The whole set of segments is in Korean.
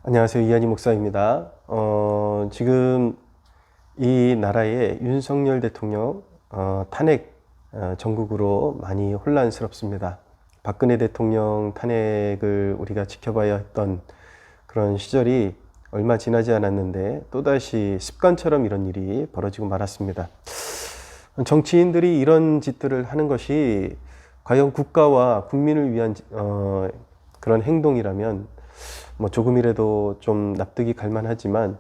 안녕하세요. 이한희 목사입니다. 지금 이 나라의 윤석열 대통령 탄핵 전국으로 많이 혼란스럽습니다. 박근혜 대통령 탄핵을 우리가 지켜봐야 했던 그런 시절이 얼마 지나지 않았는데 또다시 습관처럼 이런 일이 벌어지고 말았습니다. 정치인들이 이런 짓들을 하는 것이 과연 국가와 국민을 위한 그런 행동이라면 조금이라도 좀 납득이 갈 만하지만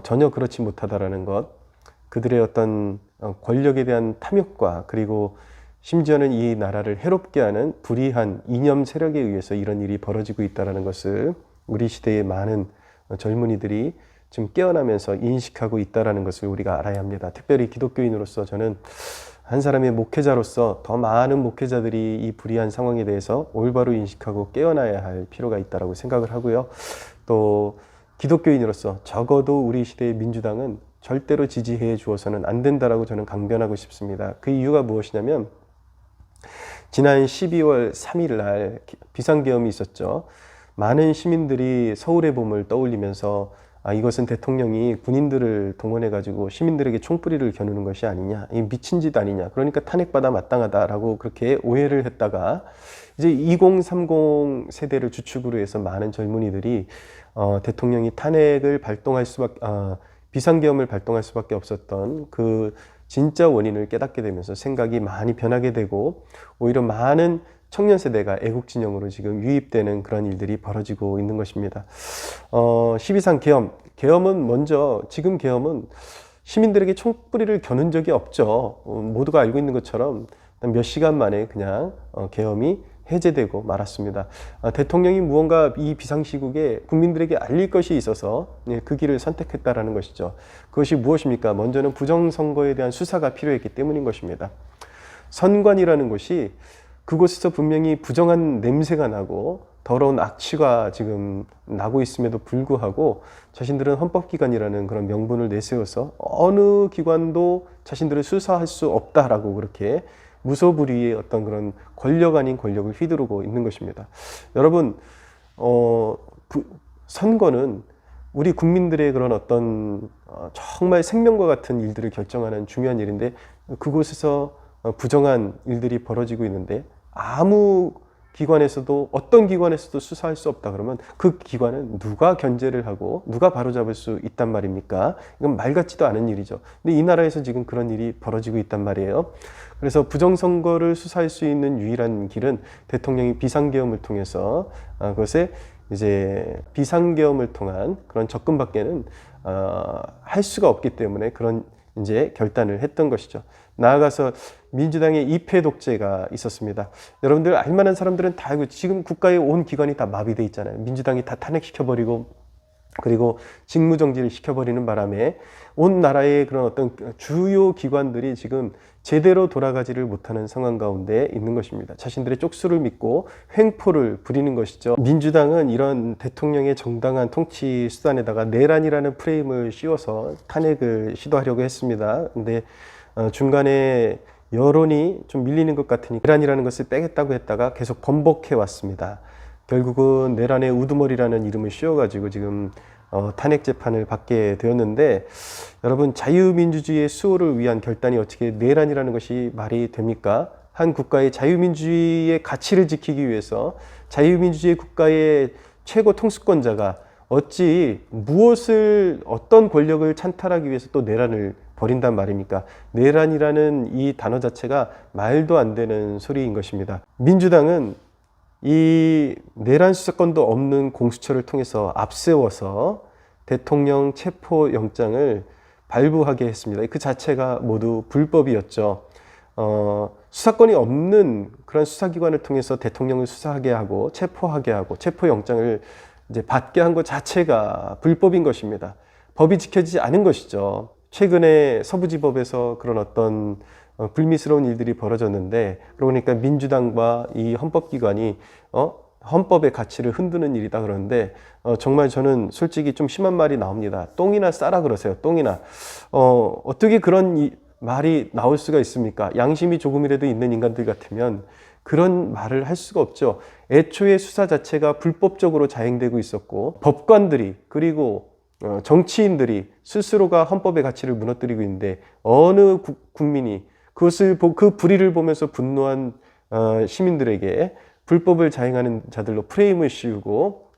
전혀 그렇지 못하다라는 것, 그들의 어떤 권력에 대한 탐욕과 그리고 심지어는 이 나라를 해롭게 하는 불의한 이념 세력에 의해서 이런 일이 벌어지고 있다는 것을 우리 시대의 많은 젊은이들이 지금 깨어나면서 인식하고 있다는 것을 우리가 알아야 합니다. 특별히 기독교인으로서 저는 한 사람의 목회자로서 더 많은 목회자들이 이 불의한 상황에 대해서 올바로 인식하고 깨어나야 할 필요가 있다고 생각을 하고요. 또 기독교인으로서 적어도 우리 시대의 민주당은 절대로 지지해 주어서는 안 된다라고 저는 강변하고 싶습니다. 그 이유가 무엇이냐면 지난 12월 3일 날 비상계엄이 있었죠. 많은 시민들이 서울의 봄을 떠올리면서 이것은 대통령이 군인들을 동원해가지고 시민들에게 총뿌리를 겨누는 것이 아니냐, 이 미친 짓 아니냐, 그러니까 탄핵받아 마땅하다라고 그렇게 오해를 했다가 이제 2030 세대를 주축으로 해서 많은 젊은이들이 대통령이 탄핵을 비상계엄을 발동할 수밖에 없었던 그 진짜 원인을 깨닫게 되면서 생각이 많이 변하게 되고 오히려 많은 청년 세대가 애국 진영으로 지금 유입되는 그런 일들이 벌어지고 있는 것입니다. 12.3 계엄은 먼저 지금 계엄은 시민들에게 총뿌리를 겨눈 적이 없죠. 모두가 알고 있는 것처럼 몇 시간 만에 그냥 계엄이 해제되고 말았습니다. 대통령이 무언가 이 비상시국에 국민들에게 알릴 것이 있어서 그 길을 선택했다라는 것이죠. 그것이 무엇입니까? 먼저는 부정선거에 대한 수사가 필요했기 때문인 것입니다. 선관위라는 곳이 그곳에서 분명히 부정한 냄새가 나고 더러운 악취가 지금 나고 있음에도 불구하고 자신들은 헌법기관이라는 그런 명분을 내세워서 어느 기관도 자신들을 수사할 수 없다라고 그렇게 무소불위의 어떤 그런 권력 아닌 권력을 휘두르고 있는 것입니다. 여러분, 선거는 우리 국민들의 그런 어떤 정말 생명과 같은 일들을 결정하는 중요한 일인데 그곳에서 부정한 일들이 벌어지고 있는데 아무 기관에서도 어떤 기관에서도 수사할 수 없다 그러면 그 기관은 누가 견제를 하고 누가 바로잡을 수 있단 말입니까? 이건 말 같지도 않은 일이죠. 근데 이 나라에서 지금 그런 일이 벌어지고 있단 말이에요. 그래서 부정선거를 수사할 수 있는 유일한 길은 대통령이 비상계엄을 통해서 그것에 이제 비상계엄을 통한 그런 접근밖에는 할 수가 없기 때문에 그런 이제 결단을 했던 것이죠. 나아가서 민주당의 2패 독재가 있었습니다. 여러분들 알만한 사람들은 다 알고 지금 국가의 온 기관이 다 마비돼 있잖아요. 민주당이 다 탄핵시켜버리고 그리고 직무정지를 시켜버리는 바람에 온 나라의 그런 어떤 주요 기관들이 지금 제대로 돌아가지를 못하는 상황 가운데 있는 것입니다. 자신들의 쪽수를 믿고 횡포를 부리는 것이죠. 민주당은 이런 대통령의 정당한 통치 수단에다가 내란이라는 프레임을 씌워서 탄핵을 시도하려고 했습니다. 근데 중간에 여론이 좀 밀리는 것 같으니 내란이라는 것을 빼겠다고 했다가 계속 번복해 왔습니다. 결국은 내란의 우두머리라는 이름을 씌워가지고 지금 탄핵 재판을 받게 되었는데 여러분 자유민주주의의 수호를 위한 결단이 어떻게 내란이라는 것이 말이 됩니까? 한 국가의 자유민주주의의 가치를 지키기 위해서 자유민주주의 국가의 최고 통수권자가 어찌 어떤 권력을 찬탈하기 위해서 또 내란을 벌인단 말입니까? 내란이라는 이 단어 자체가 말도 안 되는 소리인 것입니다. 민주당은 이 내란 수사권도 없는 공수처를 통해서 앞세워서 대통령 체포영장을 발부하게 했습니다. 그 자체가 모두 불법이었죠. 수사권이 없는 그런 수사기관을 통해서 대통령을 수사하게 하고 체포하게 하고 체포영장을 이제 받게 한 것 자체가 불법인 것입니다. 법이 지켜지지 않은 것이죠. 최근에 서부지법에서 그런 어떤 불미스러운 일들이 벌어졌는데 그러니까 민주당과 이 헌법기관이 헌법의 가치를 흔드는 일이다 그러는데 정말 저는 솔직히 좀 심한 말이 나옵니다. 똥이나 싸라 그러세요. 똥이나. 어떻게 그런 말이 나올 수가 있습니까? 양심이 조금이라도 있는 인간들 같으면 그런 말을 할 수가 없죠. 애초에 수사 자체가 불법적으로 자행되고 있었고 법관들이 그리고 정치인들이 스스로가 헌법의 가치를 무너뜨리고 있는데 어느 국민이 그 불의를 보면서 분노한 시민들에게 불법을 자행하는 자들로 프레임을 씌우고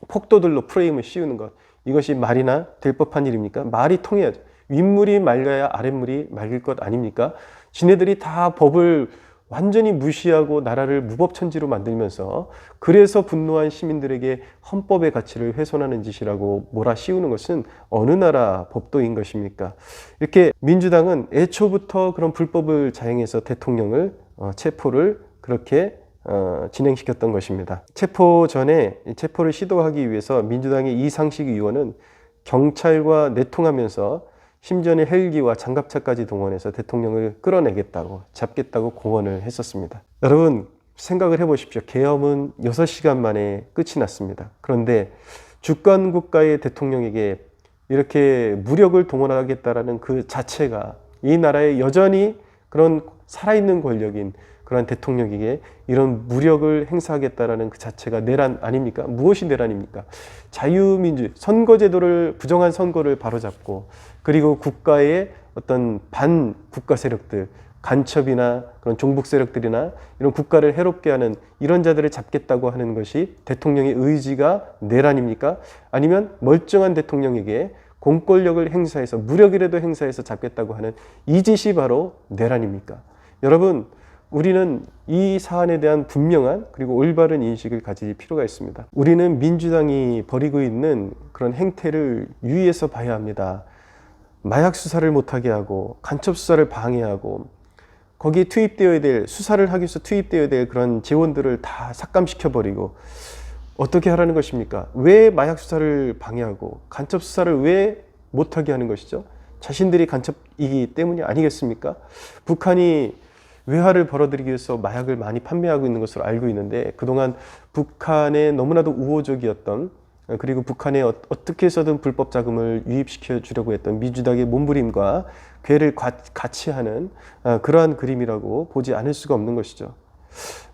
폭도들로 프레임을 씌우는 것, 이것이 말이나 될 법한 일입니까? 말이 통해야죠. 윗물이 맑아야 아랫물이 맑을 것 아닙니까? 지네들이 다 법을 완전히 무시하고 나라를 무법천지로 만들면서 그래서 분노한 시민들에게 헌법의 가치를 훼손하는 짓이라고 몰아씌우는 것은 어느 나라 법도인 것입니까? 이렇게 민주당은 애초부터 그런 불법을 자행해서 대통령을 체포를 그렇게 진행시켰던 것입니다. 체포 전에 체포를 시도하기 위해서 민주당의 이상식 의원은 경찰과 내통하면서 심지어는 헬기와 장갑차까지 동원해서 대통령을 끌어내겠다고 잡겠다고 공언을 했었습니다. 여러분 생각을 해보십시오. 계엄은 6시간 만에 끝이 났습니다. 그런데 주권 국가의 대통령에게 이렇게 무력을 동원하겠다라는 그 자체가 이 나라에 여전히 그런 살아있는 권력인 그런 대통령에게 이런 무력을 행사하겠다라는 그 자체가 내란 아닙니까? 무엇이 내란입니까? 자유민주, 선거제도를 부정한 선거를 바로잡고 그리고 국가의 어떤 반국가 세력들, 간첩이나 그런 종북 세력들이나 이런 국가를 해롭게 하는 이런 자들을 잡겠다고 하는 것이 대통령의 의지가 내란입니까? 아니면 멀쩡한 대통령에게 공권력을 행사해서 무력이라도 행사해서 잡겠다고 하는 이 짓이 바로 내란입니까? 여러분, 우리는 이 사안에 대한 분명한 그리고 올바른 인식을 가질 필요가 있습니다. 우리는 민주당이 벌이고 있는 그런 행태를 유의해서 봐야 합니다. 마약 수사를 못하게 하고 간첩 수사를 방해하고 거기에 투입되어야 될, 수사를 하기 위해서 투입되어야 될 그런 재원들을 다 삭감시켜버리고 어떻게 하라는 것입니까? 왜 마약 수사를 방해하고 간첩 수사를 왜 못하게 하는 것이죠? 자신들이 간첩이기 때문이 아니겠습니까? 북한이 외화를 벌어들이기 위해서 마약을 많이 판매하고 있는 것으로 알고 있는데 그동안 북한에 너무나도 우호적이었던 그리고 북한에 어떻게 해서든 불법 자금을 유입시켜 주려고 했던 민주당의 몸부림과 괴를 같이 하는 그러한 그림이라고 보지 않을 수가 없는 것이죠.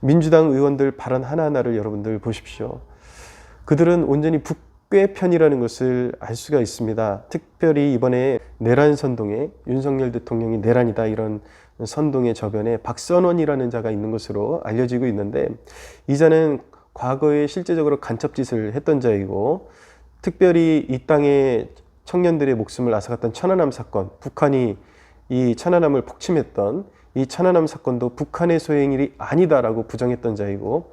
민주당 의원들 발언 하나하나를 여러분들 보십시오. 그들은 온전히 북괴 편이라는 것을 알 수가 있습니다. 특별히 이번에 내란 선동에 윤석열 대통령이 내란이다 이런 선동의 저변에 박선원이라는 자가 있는 것으로 알려지고 있는데 이 자는 과거에 실제적으로 간첩짓을 했던 자이고 특별히 이 땅의 청년들의 목숨을 앗아갔던 천안함 사건, 북한이 이 천안함을 폭침했던 이 천안함 사건도 북한의 소행일이 아니다라고 부정했던 자이고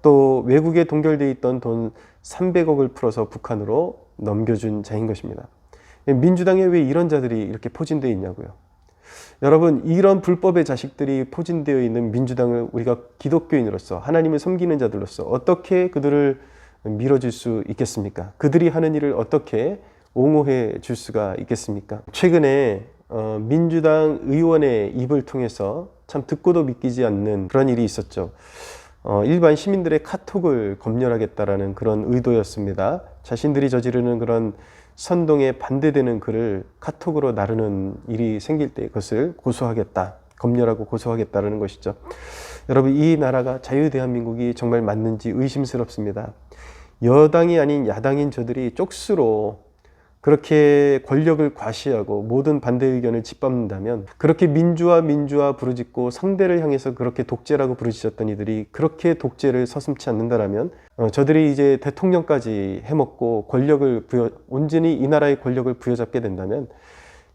또 외국에 동결되어 있던 돈 300억을 풀어서 북한으로 넘겨준 자인 것입니다. 민주당에 왜 이런 자들이 이렇게 포진되어 있냐고요. 여러분, 이런 불법의 자식들이 포진되어 있는 민주당을 우리가 기독교인으로서 하나님을 섬기는 자들로서 어떻게 그들을 밀어줄 수 있겠습니까? 그들이 하는 일을 어떻게 옹호해 줄 수가 있겠습니까? 최근에 민주당 의원의 입을 통해서 참 듣고도 믿기지 않는 그런 일이 있었죠. 일반 시민들의 카톡을 검열하겠다라는 그런 의도였습니다. 자신들이 저지르는 그런 선동에 반대되는 글을 카톡으로 나르는 일이 생길 때 그것을 고소하겠다, 검열하고 고소하겠다라는 것이죠. 여러분, 이 나라가 자유대한민국이 정말 맞는지 의심스럽습니다. 여당이 아닌 야당인 저들이 쪽수로 그렇게 권력을 과시하고 모든 반대 의견을 짓밟는다면 그렇게 민주화 부르짖고 상대를 향해서 그렇게 독재라고 부르짖었던 이들이 그렇게 독재를 서슴지 않는다라면 저들이 이제 대통령까지 해먹고 권력을 온전히 이 나라의 권력을 부여잡게 된다면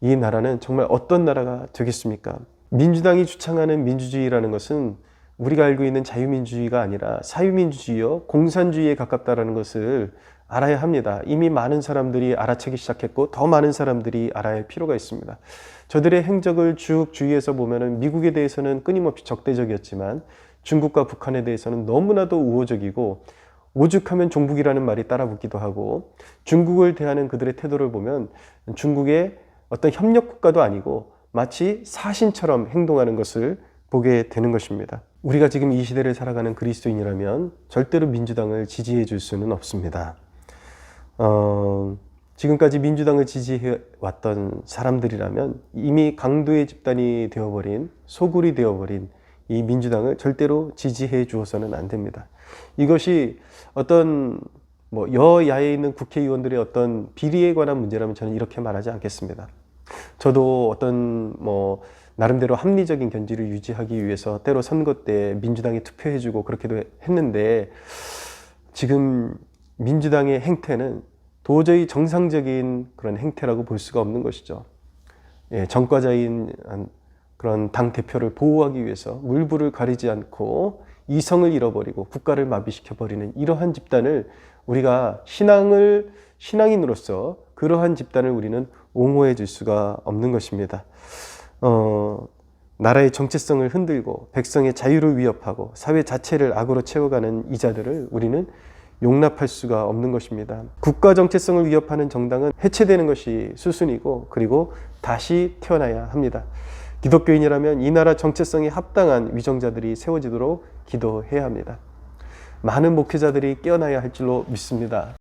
이 나라는 정말 어떤 나라가 되겠습니까? 민주당이 주창하는 민주주의라는 것은 우리가 알고 있는 자유민주주의가 아니라 사유민주주의요 공산주의에 가깝다라는 것을 알아야 합니다. 이미 많은 사람들이 알아채기 시작했고 더 많은 사람들이 알아야 할 필요가 있습니다. 저들의 행적을 쭉 주위에서 보면은 미국에 대해서는 끊임없이 적대적이었지만 중국과 북한에 대해서는 너무나도 우호적이고 오죽하면 종북이라는 말이 따라붙기도 하고 중국을 대하는 그들의 태도를 보면 중국의 어떤 협력 국가도 아니고 마치 사신처럼 행동하는 것을 보게 되는 것입니다. 우리가 지금 이 시대를 살아가는 그리스도인이라면 절대로 민주당을 지지해 줄 수는 없습니다. 지금까지 민주당을 지지해 왔던 사람들이라면 이미 강도의 집단이 되어버린 소굴이 되어버린 이 민주당을 절대로 지지해 주어서는 안 됩니다. 이것이 어떤 뭐 여야에 있는 국회의원들의 어떤 비리에 관한 문제라면 저는 이렇게 말하지 않겠습니다. 저도 어떤 뭐 나름대로 합리적인 견지를 유지하기 위해서 때로 선거 때 민주당에 투표해주고 그렇게도 했는데, 지금 민주당의 행태는 도저히 정상적인 그런 행태라고 볼 수가 없는 것이죠. 예, 전과자인 그런 당 대표를 보호하기 위해서 물불을 가리지 않고 이성을 잃어버리고 국가를 마비시켜버리는 이러한 집단을 우리가 신앙인으로서 그러한 집단을 우리는 옹호해 줄 수가 없는 것입니다. 나라의 정체성을 흔들고 백성의 자유를 위협하고 사회 자체를 악으로 채워가는 이자들을 우리는 용납할 수가 없는 것입니다. 국가 정체성을 위협하는 정당은 해체되는 것이 수순이고, 그리고 다시 태어나야 합니다. 기독교인이라면 이 나라 정체성에 합당한 위정자들이 세워지도록 기도해야 합니다. 많은 목회자들이 깨어나야 할 줄로 믿습니다.